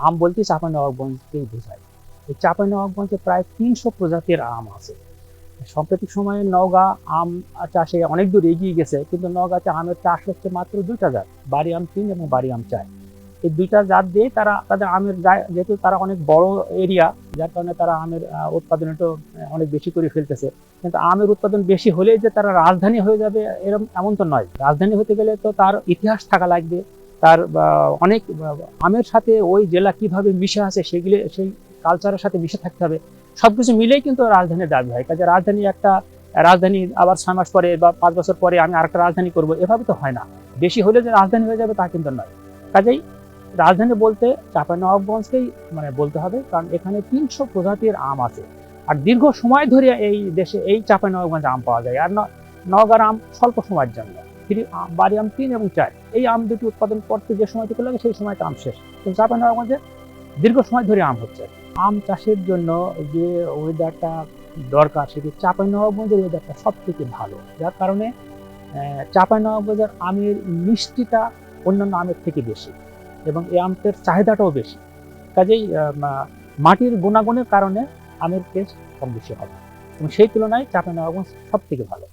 আম বলতে চাঁপাইনবাবগঞ্জকেই বোঝায়। এই চাঁপাইনবাবগঞ্জে প্রায় ৩০০ প্রজাতির আম আছে। সাম্প্রতিক সময়ে নওগাঁ আম চাষে অনেক দূর এগিয়ে গেছে, কিন্তু নওগাঁতে আমের চাষ হচ্ছে মাত্র ২টা জাত, বাড়ি আম ৩ এবং বাড়ি আম ৪। এই ২টা জাত দিয়ে তারা তাদের আমের যেহেতু তারা অনেক বড় এরিয়া, যার কারণে তারা আমের উৎপাদন একটু অনেক বেশি করে ফেলতেছে। কিন্তু আমের উৎপাদন বেশি হলেই যে তারা রাজধানী হয়ে যাবে এমন তো নয়। রাজধানী হতে গেলে তো তার ইতিহাস থাকা লাগবে, তার অনেক আমের সাথে ওই জেলা কিভাবে মিশে আছে সেগুলি, সেই কালচারের সাথে মিশে থাকতে হবে। সবকিছু মিলেই কিন্তু রাজধানীর দাবি হয়। কাজে রাজধানী আবার ৬ মাস পরে বা ৫ বছর পরে আমি আরেকটা রাজধানী করব, এভাবে তো হয় না। বেশি হলে যে রাজধানী হয়ে যাবে তা কিন্তু নয়। কাজেই রাজধানী বলতে চাঁপাইনবাবগঞ্জকেই বলতে হবে, কারণ এখানে ৩০০ প্রজাতির আম আছে। আর দীর্ঘ সময় ধরে এই দেশে এই চাঁপাইনবাবগঞ্জে আম পাওয়া যায়। আর নওগাঁর আম স্বল্প সময়ের জন্য। বাড়ি আম ৩ এবং ৪, এই আম দুটি উৎপাদন করতে যে সময়টুকু লাগে সেই সময়টা আম শেষ। কিন্তু চাঁপাইনবাবগঞ্জে দীর্ঘ সময় ধরে আম হচ্ছে। আম চাষের জন্য যে ওয়েদারটা দরকার, সেটি চাঁপাইনবাবগঞ্জের ওয়েদারটা সব থেকে ভালো, যার কারণে চাঁপাইনবাবগঞ্জের আমের মিষ্টিটা অন্যান্য আমের থেকে বেশি এবং এই আমটার চাহিদাটাও বেশি। কাজেই মাটির গুণাগুণের কারণে আমের টেস্ট কম বেশি হবে এবং সেই তুলনায় চাঁপাইনবাবগঞ্জ সব থেকে ভালো।